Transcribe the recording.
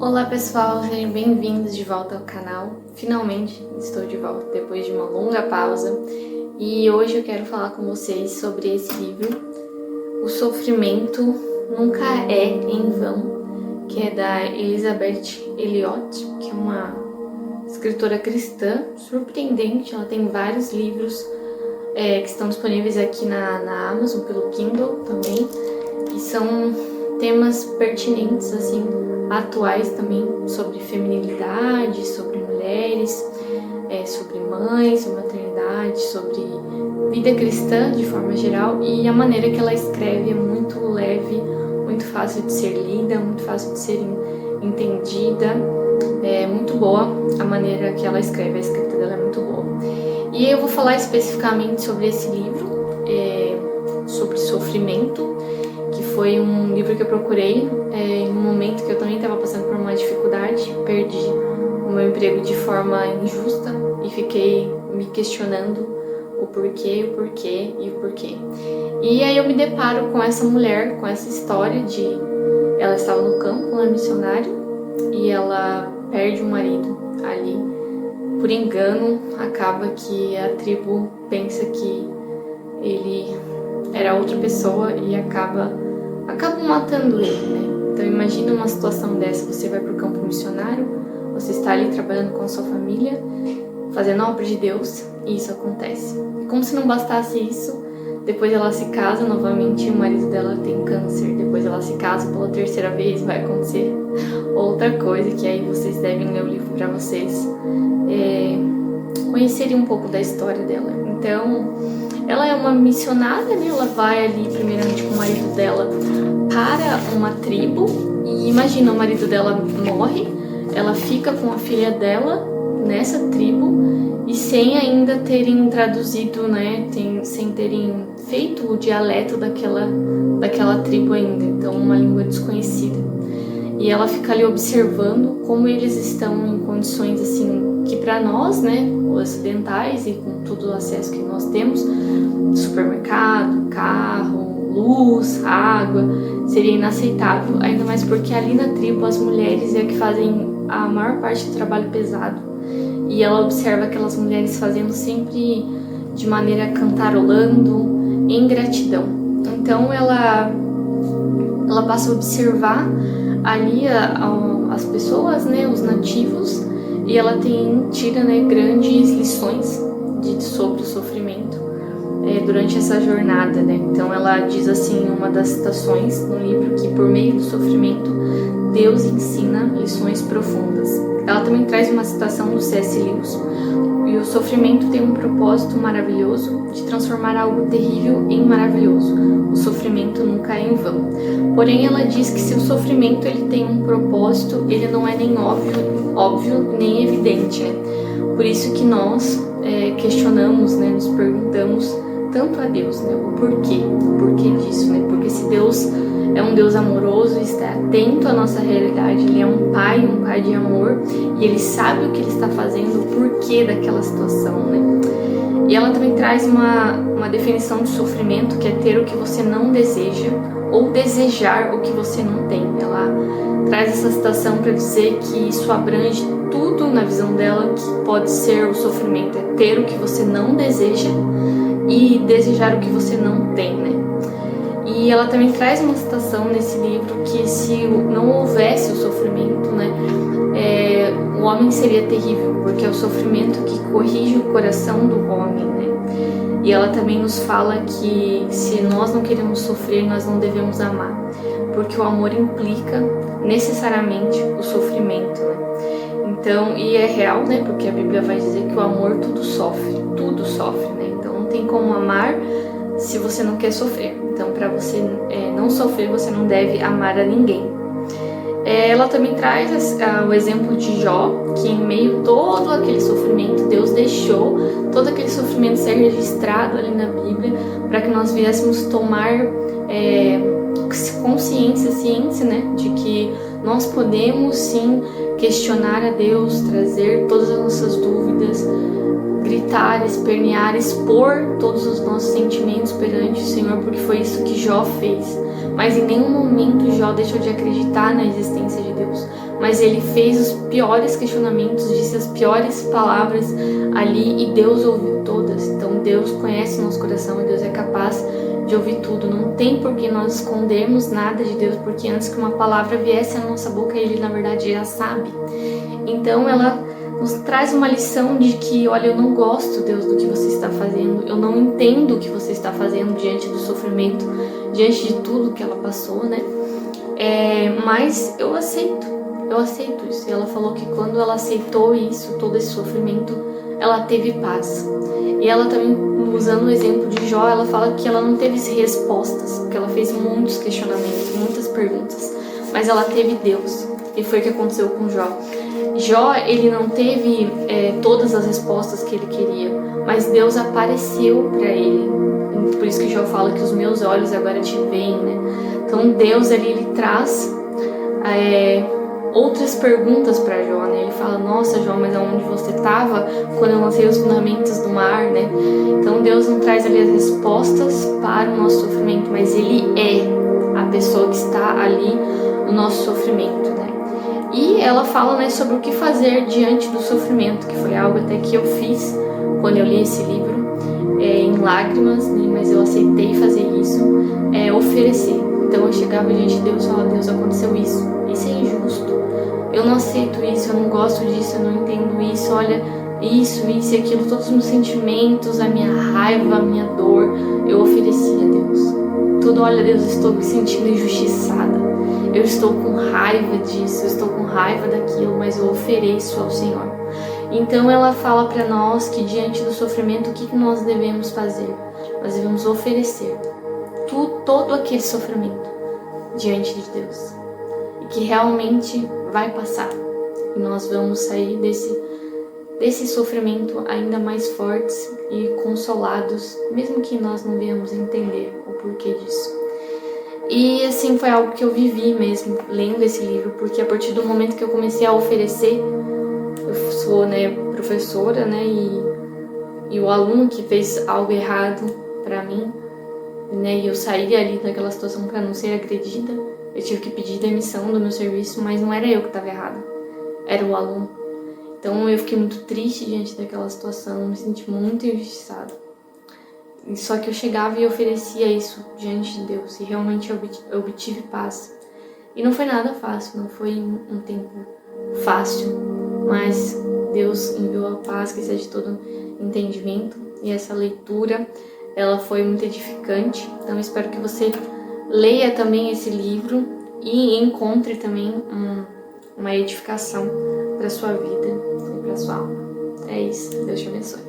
Olá pessoal, sejam bem-vindos de volta ao canal. Finalmente estou de volta depois de uma longa pausa e hoje eu quero falar com vocês sobre esse livro, O Sofrimento Nunca É em Vão, que é da Elisabeth Elliot, que é uma escritora cristã surpreendente. Ela tem vários livros que estão disponíveis aqui na Amazon, pelo Kindle também, e são temas pertinentes, assim, atuais também, sobre feminilidade, sobre mulheres, sobre mães, sobre maternidade, sobre vida cristã de forma geral, e a maneira que ela escreve é muito leve, muito fácil de ser lida, muito fácil de ser entendida, é muito boa a maneira que ela escreve, a escrita dela é muito boa. E eu vou falar especificamente sobre esse livro, sobre sofrimento, que foi um livro que eu procurei em um momento que eu também estava passando por uma dificuldade, perdi o meu emprego de forma injusta e fiquei me questionando o porquê. E aí eu me deparo com essa mulher, com essa história de... Ela estava no campo, missionário, e ela perde o marido ali. Por engano, acaba que a tribo pensa que ele era outra pessoa e acabam matando ele, né? Então imagina uma situação dessa, você vai para o campo missionário, você está ali trabalhando com a sua família, fazendo a obra de Deus, e isso acontece. E como se não bastasse isso, depois ela se casa novamente, o marido dela tem câncer, depois ela se casa pela terceira vez, vai acontecer outra coisa, que aí vocês devem ler o livro para vocês conhecerem um pouco da história dela. Então, ela é uma missionária, né? Ela vai ali primeiramente com o marido dela para uma tribo, e imagina, o marido dela morre, ela fica com a filha dela nessa tribo e sem ainda terem traduzido, né? Sem terem feito o dialeto daquela tribo ainda, então uma língua desconhecida. E ela fica ali observando como eles estão em condições assim que para nós, né, ocidentais e com todo o acesso que nós temos, supermercado, carro, luz, água, seria inaceitável, ainda mais porque ali na tribo as mulheres é que fazem a maior parte do trabalho pesado, e ela observa aquelas mulheres fazendo sempre de maneira cantarolando, em gratidão. Então ela passa a observar ali as pessoas, né, os nativos, e ela tira, né, grandes lições sobre o sofrimento durante essa jornada, né? Então ela diz assim, em uma das citações no livro, que por meio do sofrimento Deus ensina lições profundas. Ela também traz uma citação do C.S. Lewis: e o sofrimento tem um propósito maravilhoso de transformar algo terrível em maravilhoso. O sofrimento nunca é em vão. Porém, ela diz que se o sofrimento ele tem um propósito, ele não é nem óbvio nem evidente, né? Por isso que nós questionamos, né, nos perguntamos tanto a Deus, né, o porquê disso, né? Porque se Deus é um Deus amoroso, está atento à nossa realidade, Ele é um pai de amor, e Ele sabe o que Ele está fazendo, o porquê daquela situação, né? E ela também traz uma definição de sofrimento, que é ter o que você não deseja ou desejar o que você não tem. Ela traz essa citação para dizer que isso abrange tudo na visão dela, que pode ser o sofrimento, é ter o que você não deseja e desejar o que você não tem, né? E ela também traz uma citação nesse livro que se não houvesse o sofrimento, né, o homem seria terrível, porque é o sofrimento que corrige o coração do homem, né? E ela também nos fala que se nós não queremos sofrer, nós não devemos amar, porque o amor implica necessariamente o sofrimento, né? Então, e é real, né? Porque a Bíblia vai dizer que o amor tudo sofre, né? Então não tem como amar se você não quer sofrer. Então, para você não sofrer, você não deve amar a ninguém. Ela também traz o exemplo de Jó, que em meio a todo aquele sofrimento, Deus deixou todo aquele sofrimento ser registrado ali na Bíblia, para que nós viéssemos tomar ciência, né, de que nós podemos sim questionar a Deus, trazer todas as nossas dúvidas, gritar, espernear, expor todos os nossos sentimentos perante o Senhor, porque foi isso que Jó fez. mas em nenhum momento Jó deixou de acreditar na existência de Deus. Mas ele fez os piores questionamentos, disse as piores palavras ali e Deus ouviu todas. Então Deus conhece o nosso coração e Deus é capaz de ouvir tudo. Não tem por que nós escondermos nada de Deus, porque antes que uma palavra viesse à nossa boca, Ele na verdade já sabe. Então ela nos traz uma lição de que, olha, eu não gosto, Deus, do que você está fazendo, eu não entendo o que você está fazendo diante do sofrimento, diante de tudo que ela passou, né? Mas eu aceito isso. E ela falou que quando ela aceitou isso, todo esse sofrimento, ela teve paz. E ela também, usando o exemplo de Jó, ela fala que ela não teve respostas, porque ela fez muitos questionamentos, muitas perguntas, mas ela teve Deus. E foi o que aconteceu com Jó. Jó, ele não teve todas as respostas que ele queria, mas Deus apareceu para ele. Por isso que Jó fala que os meus olhos agora te veem, né? Então Deus ali, ele traz outras perguntas para Jó, né? Ele fala, nossa Jó, mas aonde você estava quando eu lancei os fundamentos do mar, né? Então Deus não traz ali as respostas para o nosso sofrimento, mas Ele é a pessoa que está ali no nosso sofrimento, né? E ela fala, né, sobre o que fazer diante do sofrimento, que foi algo até que eu fiz quando eu li esse livro, em lágrimas, né? Mas eu aceitei fazer isso, oferecer. Então eu chegava diante de Deus e falava, Deus, aconteceu isso é injusto, eu não aceito isso, eu não gosto disso, eu não entendo isso, olha, isso e aquilo, todos os meus sentimentos, a minha raiva, a minha dor, eu ofereci a Deus. Tudo, olha, Deus, eu estou me sentindo injustiçada, eu estou com raiva disso, eu estou com raiva daquilo, mas eu ofereço ao Senhor. Então ela fala para nós que diante do sofrimento, o que nós devemos fazer? Nós devemos oferecer todo aquele sofrimento diante de Deus, e que realmente vai passar, e nós vamos sair desse sofrimento ainda mais fortes e consolados, mesmo que nós não venhamos entender o porquê disso. E assim, foi algo que eu vivi mesmo, lendo esse livro, porque a partir do momento que eu comecei a oferecer, eu sou, né, professora, né, e o aluno que fez algo errado para mim, né, e eu saí ali daquela situação para não ser agredida, eu tive que pedir demissão do meu serviço, mas não era eu que estava errada, era o aluno. Então eu fiquei muito triste diante daquela situação, me senti muito injustiçada. Só que eu chegava e oferecia isso diante de Deus, e realmente eu obtive paz. E não foi nada fácil, não foi um tempo fácil, mas Deus enviou a paz que excede todo entendimento, e essa leitura, ela foi muito edificante. Então eu espero que você leia também esse livro e encontre também uma edificação para sua vida e para sua alma. É isso, Deus te abençoe.